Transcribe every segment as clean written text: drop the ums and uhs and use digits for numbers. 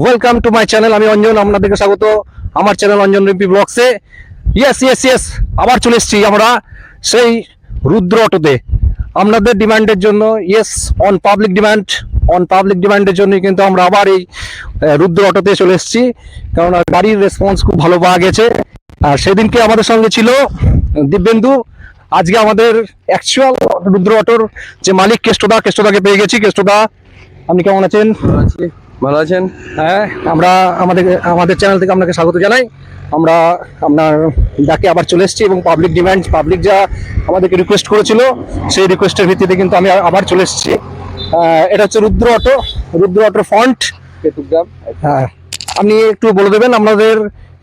Welcome to my channel. আমি অঞ্জন, আপনাদেরকে স্বাগত আমার চ্যানেল অঞ্জন রিম্পি ব্লগসে। ইয়েস, আবার চলে এসেছি আমরা সেই রুদ্র অটোতে আপনাদের ডিমান্ডের জন্য। ইয়েস, অন পাবলিক ডিমান্ডের জন্য কিন্তু আমরা আবার এই রুদ্র অটোতে চলে এসেছি, কারণ গাড়ির রেসপন্স খুব ভালো পাওয়া গেছে। আর সেদিনকে আমাদের সঙ্গে ছিল দিব্যেন্দু। আজকে আমাদের অ্যাকচুয়াল রুদ্র অটোর যে মালিক কেষ্টদাকে পেয়ে গেছি। কেষ্টদা, আপনি কেমন আছেন? ভালো আছেন? হ্যাঁ, আমরা আমাদের চ্যানেল থেকে আপনাকে স্বাগত জানাই। আমরা আপনার ডাকে আবার চলে এসেছি এবং পাবলিক যা আমাদেরকে রিকোয়েস্ট করেছিল সেই রিকোয়েস্টের ভিত্তিতে কিন্তু আমি আবার চলে এসেছি। এটা হচ্ছে রুদ্র অটোর ফন্ট। হ্যাঁ, আপনি একটু বলে দেবেন আপনাদের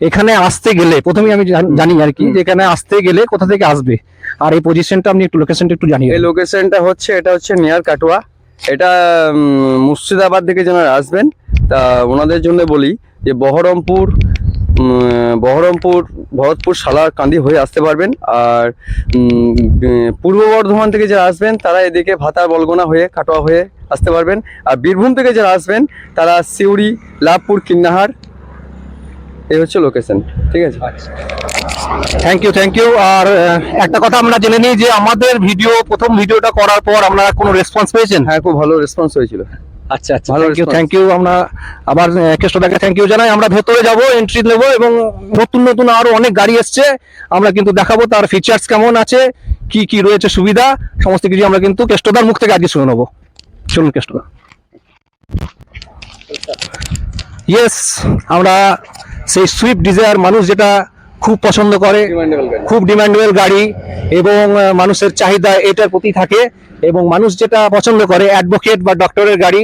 এখানে আসতে গেলে, প্রথমেই আমি জানি আর কি, যে এখানে আসতে গেলে কোথা থেকে আসবে, আর এই পজিশনটা আপনি একটু লোকেশনটা একটু জানিয়ে। এই লোকেশনটা হচ্ছে, এটা হচ্ছে নিয়ার কাটোয়া। এটা মুর্শিদাবাদ থেকে যারা আসবেন তা ওনাদের জন্য বলি যে ভরতপুর সালারকান্দি হয়ে আসতে পারবেন। আর পূর্ব বর্ধমান থেকে যারা আসবেন তারা এদিকে ভাতার বলগোনা হয়ে কাটোয়া হয়ে আসতে পারবেন। আর বীরভূম থেকে যারা আসবেন তারা সিউড়ি, লাভপুর, কিন্নাহার, এই হচ্ছে লোকেশন। ঠিক আছে, থ্যাংক ইউ। আর একটা কথা আমরা জেনে নিই যে আমাদের প্রথম ভিডিওটা করার পর আপনারা কোনো রেসপন্স পেয়েছেন? হ্যাঁ, খুব ভালো রেসপন্স হয়েছিল। আচ্ছা, থ্যাংক ইউ। আমরা আবার কেষ্টদাকে থ্যাংক ইউ জানাই। আমরা ভেতরে যাব, এন্ট্রি নেব, এবং নতুন আরো অনেক গাড়ি এসছে, আমরা কিন্তু দেখাবো তার ফিচার্স কেমন আছে, কি রয়েছে সুবিধা, সমস্ত কিছু আমরা কিন্তু কেষ্টদার মুখ থেকে আজকে শুনে নেবো। চলুন কেষ্টদা। ইয়েস, আমরা সেই সুইফট ডিজায়ার, মানুষ যেটা খুব পছন্দ করে, খুব ডিমান্ডেবল গাড়ি, এবং মানুষের চাহিদা এটার প্রতি থাকে, এবং মানুষ যেটা পছন্দ করে অ্যাডভোকেট বা ডক্টরের গাড়ি,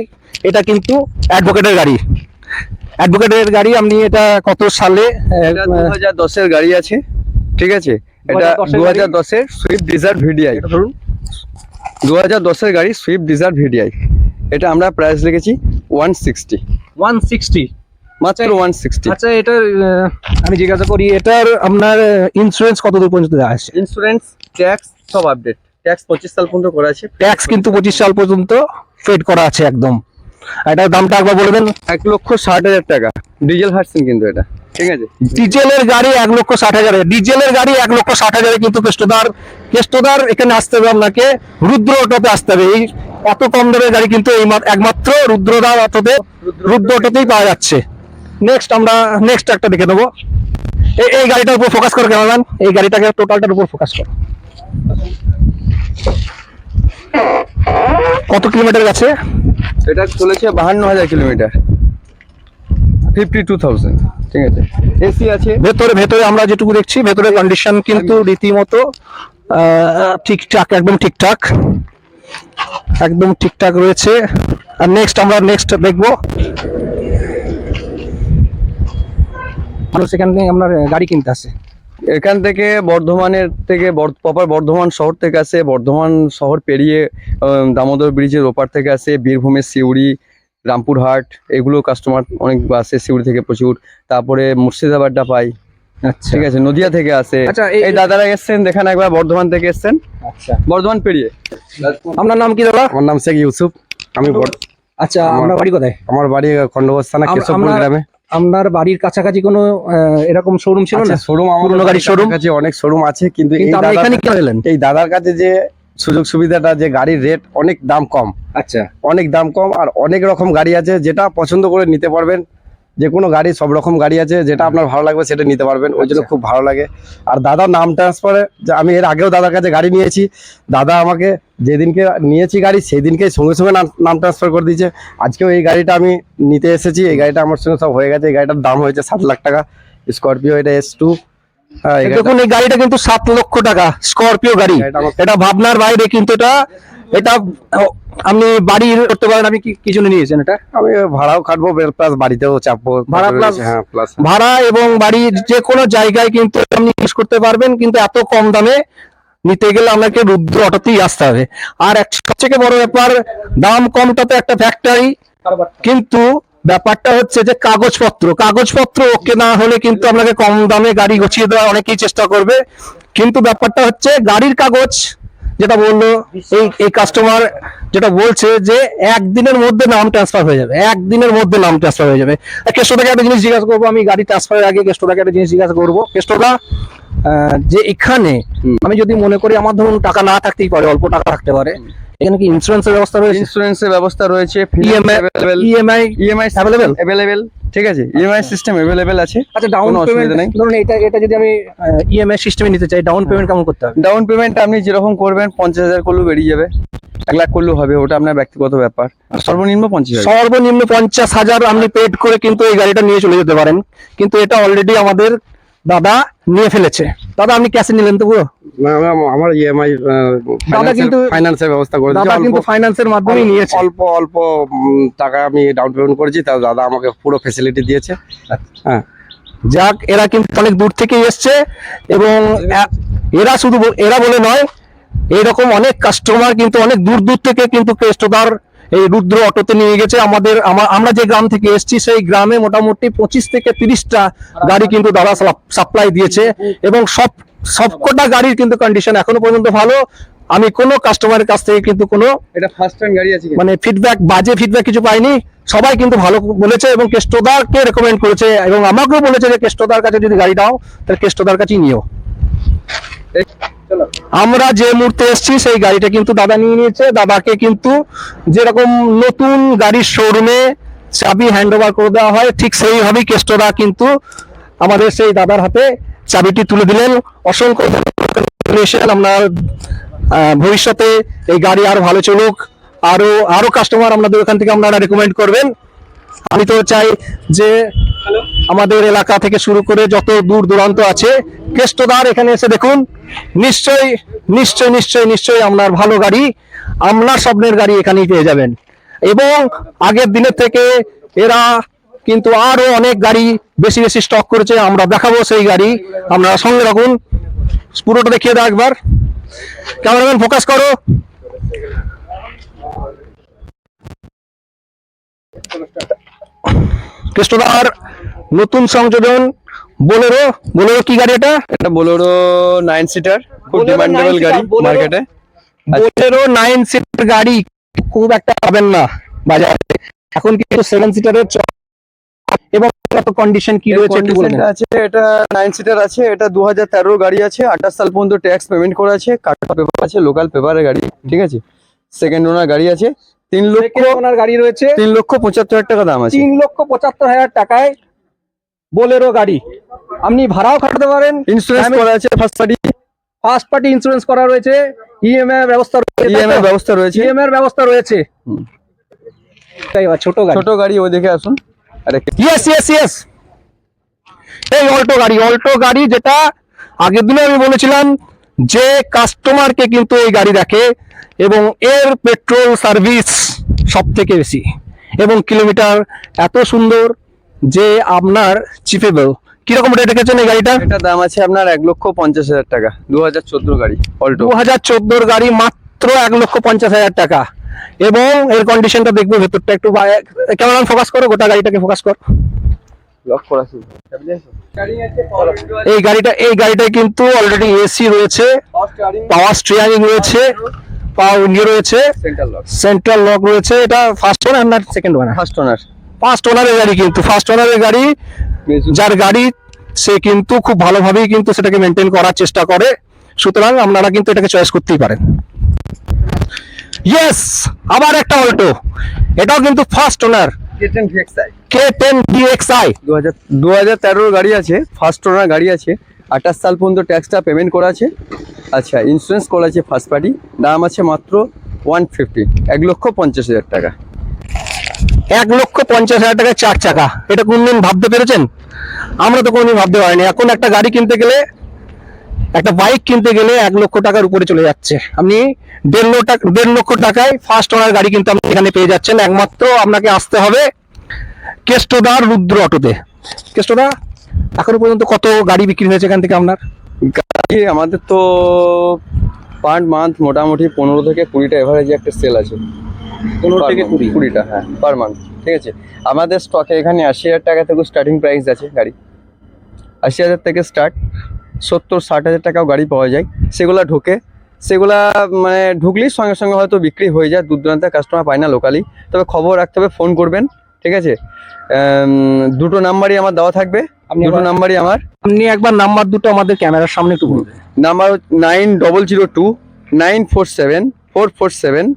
এটা কিন্তু অ্যাডভোকেটের গাড়ি। আপনি এটা কত সালে? 2010-এর গাড়ি আছে। ঠিক আছে, এটা 2010-এর সুইফট ডিজায়ার ভিডিআই। 2010-এর গাড়ি সুইফট ডিজায়ার ভিডিআই। এটা আমরা প্রাইস লিখেছি 160 মাত্র 160। আচ্ছা, এটার আমি জিজ্ঞাসা করি, এটার আপনার ইন্স্যুরেন্স কত দূর পর্যন্ত আছে? ইন্স্যুরেন্স, ট্যাক্স সব আপডেট। ট্যাক্স 25 সাল পর্যন্ত করা আছে। ট্যাক্স কিন্তু 25 সাল পর্যন্ত পেড করা আছে একদম। এটার দামটা একবার বলে দেন। 1,60,000 টাকা ডিজেল ভার্সন কিন্তু এটা। ঠিক আছে, ডিজেলের গাড়ি 1,60,000, ডিজেলের গাড়ি 1,60,000 কিন্তু কেষ্টদার এখানে আসতে হবে, আপনাকে রুদ্র অটোতে আসতে হবে। এই এত কম দামের গাড়ি কিন্তু একমাত্র রুদ্র অটোতেই পাওয়া যাচ্ছে। আমরা নেক্সট একটা দেখে নেবো। এই গাড়িটার উপর ফোকাস করো কেমন, এই গাড়িটাকে টোটালটার উপর ফোকাস করো। কত কিলোমিটার গেছে? এটা চলেছে 52,000 কিলোমিটার, 52,000। ঠিক আছে, এসি আছে ভেতরে আমরা যেটুকু দেখছি, ভেতরে কন্ডিশন কিন্তু রীতিমতো ঠিকঠাক, একদম ঠিকঠাক রয়েছে। আর আমরা দেখবো সেখানে আপনার গাড়ি কিনতে আসে। এখান থেকে প্রপার বর্ধমান শহর থেকে আসে, বর্ধমান শহর পেরিয়ে দামোদর ব্রিজের ওপার থেকে আসে, বীরভূমের সিউড়ি, রামপুরহাট, এগুলো কাস্টমার অনেক আসে সিউড়ি থেকে প্রচুর। তারপরে মুর্শিদাবাদটা পাই। আচ্ছা, ঠিক আছে, নদিয়া থেকে আসে। আচ্ছা, এই দাদারা এসছেন, দেখেন একবার বর্ধমান থেকে এসছেন। আচ্ছা, বর্ধমান পেরিয়ে। আপনার নাম কি দাদা? আমার নাম শেখ ইউসুফ। আমি আচ্ছা, আপনার বাড়ি কোথায়? আমার বাড়ি খন্ডগোজ থানা, কেশবপুর গ্রামে। আপনার বাড়ির কাছাকাছি কোনো এরকম শোরুম ছিল না? শোরুম, আমার গাড়ির শোরুম কাছে অনেক শোরুম আছে, কিন্তু এখানে কেন এলেন? এই দাদার কাছে যে সুযোগ সুবিধাটা, যে গাড়ির রেট অনেক দাম কম। আচ্ছা, অনেক দাম কম, আর অনেক রকম গাড়ি আছে, যেটা পছন্দ করে নিতে পারবেন। যে কোনো গাড়ি, সব রকম গাড়ি আছে, যেটা আপনার ভালো লাগবে সেটা নিতে পারবেন। ওই জন্য খুব ভালো লাগে। আর দাদার নাম ট্রান্সফারে, যে আমি এর আগেও দাদার কাছে গাড়ি নিয়েছি, দাদা আমাকে যেদিনকে নিয়েছি গাড়ি সেই দিনকেই সঙ্গে সঙ্গে নাম ট্রান্সফার করে দিয়েছে। আজকেও এই গাড়িটা আমি নিতে এসেছি, এই গাড়িটা আমার সঙ্গে সব হয়ে গেছে। এই গাড়িটার দাম হয়েছে 7 লাখ টাকা, স্করপিও, এটা S2। দেখুন, এই গাড়িটা কিন্তু 7 লক্ষ টাকা, স্করপিও গাড়ি। এটা ভাবনার বাইরে, কিন্তু এটা আপনি বাড়ি করতে পারেন। আপনি কি জন্য নিয়েছেন এটা? আমি ভাড়াও কাটবো, প্লাস বাড়িতেও চাপবো। ভাড়া এবং বাড়ি যে কোনো জায়গায় কিন্তু আপনি ইউজ করতে পারবেন, কিন্তু এত কম দামে নিতে গেলে আপনাকে রুদ্র অটোতেই আসতে হবে। আর সবথেকে বড় ব্যাপার, দাম কমটা তো একটা ফ্যাক্টরি, কিন্তু ব্যাপারটা হচ্ছে যে কাগজপত্র ওকে না হলে কিন্তু আপনাকে কম দামে গাড়ি গছিয়ে দেওয়ার অনেকেই চেষ্টা করবে, কিন্তু ব্যাপারটা হচ্ছে গাড়ির কাগজ, যেটা বললো এই কাস্টমার, যেটা বলছে যে একদিনের মধ্যে নাম ট্রান্সফার হয়ে যাবে, একদিনের মধ্যে নাম ট্রান্সফার হয়ে যাবে। কেষ্টদাকে একটা জিনিস জিজ্ঞাসা করবো আমি, গাড়ি ট্রান্সফারের আগে কেষ্টদাকে একটা জিনিস জিজ্ঞাসা করবো। কেষ্টদা, যে এখানে আমি যদি মনে করি আমার ধরুন টাকা না থাকতেই পারে, অল্প টাকা থাকতে পারে, এখানে কি ইন্স্যুরেন্সের ব্যবস্থা রয়েছে? ইন্স্যুরেন্সের ব্যবস্থা রয়েছে, ইএমআই ইএমআই অ্যাভেলেবেল? অ্যাভেলেবেল, ঠিক আছে, ইএমআই সিস্টেম অ্যাভেলেবেল আছে। আচ্ছা, ডাউন কোনো পেমেন্ট অসুবিধা নেই। ধরুন এটা যদি আমি ইএমআই সিস্টেমে নিতে চাই, ডাউন পেমেন্ট কেমন করতে হবে? ডাউন পেমেন্ট আপনি যেরকম করবেন 50,000 করলেও বেরিয়ে যাবে, 1 লাখ করলেও হবে, ওটা আপনার ব্যক্তিগত ব্যাপার। সর্বনিম্ন 50,000। সর্বনিম্ন 50,000 আপনি পেড করে কিন্তু এই গাড়িটা নিয়ে চলে যেতে পারেন, কিন্তু এটা অলরেডি আমাদের দাদা নিয়ে ফেলেছে। দাদা আপনি ক্যাশে নিলেন তো পুরো? আমার ইএমআই দাদা কিন্তু ফাইন্যান্সের ব্যবস্থা করে দাদা কিন্তু ফাইন্যান্সের মাধ্যমে নিয়েছে। অল্প অল্প টাকা আমি ডাউন পেমেন্ট করেছি, তাও দাদা আমাকে পুরো ফ্যাসিলিটি দিয়েছে। হ্যাঁ, যাক, এরা কিন্তু অনেক দূর থেকে এসছে, এবং এরা শুধু এরা বলে নয়, এইরকম অনেক কাস্টমার কিন্তু অনেক দূর দূর থেকে কিন্তু কেষ্টদার এই রুদ্র অটোতে নিয়ে গেছে। আমরা যে গ্রাম থেকে এসেছি সেই গ্রামে মোটামুটি 25 থেকে 30টা গাড়ি কিন্তু দাদা সাপ্লাই দিয়েছে, এবং সবকটা গাড়ির কিন্তু কন্ডিশন এখনো পর্যন্ত ভালো। আমি কোনো কাস্টমারের কাছ থেকে কিন্তু কোনো এটা ফার্স্ট টাইম গাড়ি আছে মানে বাজে ফিডব্যাক কিছু পাইনি। সবাই কিন্তু ভালো বলেছে এবং কেষ্টদারকে রেকমেন্ড করেছে, এবং আমাকেও বলেছে যে কেষ্টদার কাছে যদি গাড়ি দাও তাহলে কেষ্টদার কাছেই নিও। আমরা যে মুহূর্তে এসেছি সেই গাড়িটা কিন্তু দাদা নিয়ে নিয়েছে। দাদাকে কিন্তু যেরকম নতুন গাড়ির শোরুমে চাবি হ্যান্ড ওভার করে দেওয়া হয়, ঠিক সেইভাবেই কেষ্টদা কিন্তু আমাদের সেই দাদার হাতে চাবিটি তুলে দিলেন। অসংখ্য ধন্যবাদ। আমরা ভবিষ্যতে এই গাড়ি আরো ভালো চলুক, আরো কাস্টমার আপনাদের ওখান থেকে আপনারা রেকমেন্ড করবেন। আমি তো চাই যে আমাদের এলাকা থেকে শুরু করে যত দূর দূরান্ত আছে, কেষ্টদার এখানে এসে দেখুন, নিশ্চয়ই নিশ্চয়ই নিশ্চয়ই নিশ্চয়ই আপনার ভালো গাড়ি, আপনার স্বপ্নের গাড়ি এখানেই পেয়ে যাবেন। এবং আগের দিনের থেকে এরা কিন্তু আরো অনেক গাড়ি বেশি বেশি স্টক করেছে, আমরা দেখাবো সেই গাড়ি, আপনারা সঙ্গে রাখুন। পুরোটা দেখিয়ে দাও একবার, ক্যামেরাম্যান ফোকাস করো। কেষ্টদার নতুন সংযোজন বোলেরো। বোলেরো কি গাড়ি এটা? এটা বোলেরো 9 সিটার, খুব Bolero ডিমান্ডেবল 9 গাড়ি seater, Bolero। মার্কেটে। বোলেরো 9 সিটার গাড়ি খুব একটা পাবেন না বাজারে, এখন কিন্তু 7 সিটারের। এবং কন্ডিশন কি রয়েছে একটু বলে দিন। কন্ডিশনটা আছে, এটা 9 সিটার আছে, এটা 2013 গাড়ি আছে, 28 সাল পর্যন্ত ট্যাক্স পেমেন্ট করা আছে, কাটা পেপার আছে, লোকাল পেপারের গাড়ি, ঠিক আছে। সেকেন্ড ওনার গাড়ি আছে, 3 লক্ষ ওনার গাড়ি রয়েছে, 3,75,000 টাকা দাম আছে। 3,75,000 টাকায় বোলেরো গাড়ি আপনি ভাড়াও খাটাতে পারেন। ইন্স্যুরেন্স করা আছে, ফার্স্ট পার্টি ইন্স্যুরেন্স করা রয়েছে, ইএমআই ব্যবস্থা রয়েছে, ইএমআই ব্যবস্থা রয়েছে, ইএমআই ব্যবস্থা রয়েছে। ছোট গাড়ি, ছোট গাড়ি ওই দেখে আসুন। আরে ইয়েস ইয়েস ইয়েস, এই অল্টো গাড়ি যেটা আগের দিনে আমি বলেছিলাম যে কাস্টমারকে কিন্তু এই গাড়ি দেখে, এবং এর পেট্রোল সার্ভিস সব থেকে বেশি, এবং কিলোমিটার এত সুন্দর যে আপনার চিপেবল। কিরকম রেট রেখেছেন এই গাড়িটা? এটার দাম আছে আপনার 1,50,000 টাকা, 2014 গাড়ি, অল্টো 2014 গাড়ি, মাত্র 1,50,000 টাকা। এবং এর কন্ডিশনটা দেখবো ভেতরটা একটু, ক্যামেরা ফোকাস করো, গোটা গাড়িটাকে ফোকাস কর। লক করা আছে। এই গাড়িটায় কিন্তু অলরেডি এসি রয়েছে, পাওয়ার স্টিয়ারিং রয়েছে, পাওয়ার উইন্ডো রয়েছে, সেন্ট্রাল লক রয়েছে। এটা ফার্স্ট ওনার না সেকেন্ড ওনার? ফার্স্ট ওনারের গাড়ি, কিন্তু ফার্স্ট ওনারের গাড়ি, যার গাড়ি সে কিন্তু খুব ভালোভাবেই কিন্তু সেটাকে মেনটেন করার চেষ্টা করে, সুতরাং আপনারা কিন্তু এটাকে চয়েস করতেই পারেন। ইয়েস, আবার একটা অল্টো, এটাও কিন্তু ফার্স্ট ওনার, K10 DXi 2013 গাড়ি আছে, ফার্স্ট ওনার গাড়ি আছে, 28 সাল পর্যন্ত ট্যাক্সটা পেমেন্ট করা আছে। আচ্ছা, ইন্স্যুরেন্স করা আছে ফার্স্ট পার্টি, দাম আছে মাত্র 1,50,000 টাকা। 1,50,000 টাকায় 4 চাকা, এটা কোনদিন ভাবতে পেরেছেন? আমরা তো কোনদিন ভাবতে পারিনি। এখন একটা গাড়ি কিনতে গেলে, একটা বাইক কিনতে গেলে 1 লক্ষ টাকার উপরে চলে যাচ্ছে। আপনি 1.5 লক্ষ টাকায় ফার্স্ট ওনার গাড়ি কিন্তু আপনি এখানে পেয়ে যাচ্ছেন। একমাত্র আপনাকে আসতে হবে কেষ্টদার রুদ্র অটোতে। কেষ্টদা, এখনো পর্যন্ত কত গাড়ি বিক্রি হয়েছে এখান থেকে আপনার? গাড়ি আমাদের তো পার মান্থ মোটামুটি 15 থেকে 20টা এভারেজে একটা সেল আছে। 15 থেকে 20টা, হ্যাঁ, পার মান্থ, ঠিক আছে। আমাদের স্টকে এখানে 80,000 টাকা থেকে স্টার্টিং প্রাইস আছে গাড়ি, 80,000 থেকে স্টার্ট, 70-60,000 টাকাও গাড়ি পাওয়া যায়। সেগুলো ঢোকে সেগুলা মানে ঢুকলেই সঙ্গে সঙ্গে হয়তো বিক্রি হয়ে যায়, দূর দূরান্তে কাস্টমার পায় না লোকালি। তবে খবর রাখতে হবে, ফোন করবেন, ঠিক আছে? দুটো নাম্বারই আমার দেওয়া থাকবে, দুটো নাম্বারই আমার। আপনি একবার নাম্বার দুটো আমাদের ক্যামেরার সামনে একটু বলবেন। নাম্বার 9002944747,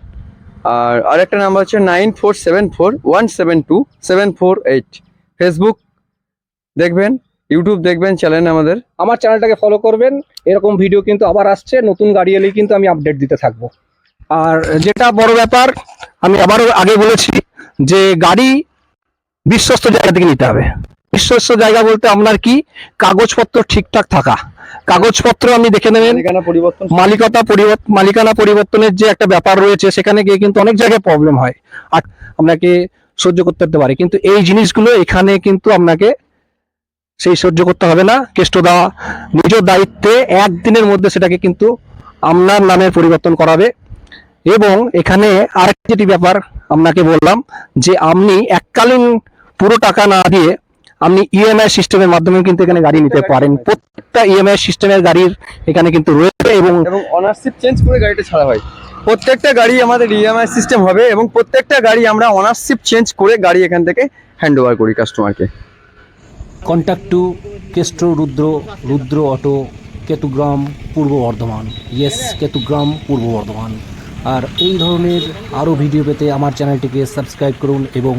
আর আরেকটা নাম্বার হচ্ছে 9474172748। ফেসবুক দেখবেন, ইউটিউব দেখবেন চ্যানেল আমাদের। আমার চ্যানেলটাকে ফলো করবেন, এরকম ভিডিও কিন্তু আবার আসছে, নতুন গাড়ি এলেই কিন্তু আমি আপডেট দিতে থাকবো। আর যেটা বড় ব্যাপার, আমি আবারও আগে বলেছি যে গাড়ি বিশ্বস্ত জায়গা থেকে নিতে হবে। বিশ্বস্ত জায়গা বলতে আপনার কি, কাগজপত্র ঠিকঠাক থাকা, কাগজপত্র আপনি দেখে নেবেন। মালিকানা পরিবর্তন, মালিকানা পরিবর্তনের যে একটা ব্যাপার রয়েছে, সেখানে গিয়ে কিন্তু অনেক জায়গায় প্রবলেম হয় আর আপনাকে সহ্য করতে হতে পারে, কিন্তু এই জিনিসগুলো এখানে কিন্তু আপনাকে সেই সহ্য করতে হবে না। কেষ্টদা নিজ দায়িত্বে একদিনের মধ্যে সেটাকে কিন্তু আপনার নামে পরিবর্তন করাবে। এবং এখানে আরেকটি যেটি ব্যাপার আপনাকে বললাম, যে আপনি এককালীন পুরো টাকা না দিয়ে আপনি ইএমআই সিস্টেমের মাধ্যমে কিন্তু এখানে গাড়ি নিতে পারেন। প্রত্যেকটা ইএমআই সিস্টেমের গাড়ির এখানে কিন্তু রয়েছে, এবং অনারশিপ চেঞ্জ করে গাড়িটা ছাড়া হয়। প্রত্যেকটা গাড়ি আমাদের ইএমআই সিস্টেম হবে, এবং প্রত্যেকটা গাড়ি আমরা অনারশিপ চেঞ্জ করে গাড়ি এখান থেকে হ্যান্ড ওভার করি কাস্টমারকে। কন্ট্যাক্ট টু কেষ্ট রুদ্র অটো, কেতুগ্রাম, পূর্ব বর্ধমান। ইয়েস, কেতুগ্রাম, পূর্ব বর্ধমান। আর এই ধরনের আরও ভিডিও পেতে আমার চ্যানেলটিকে সাবস্ক্রাইব করুন এবং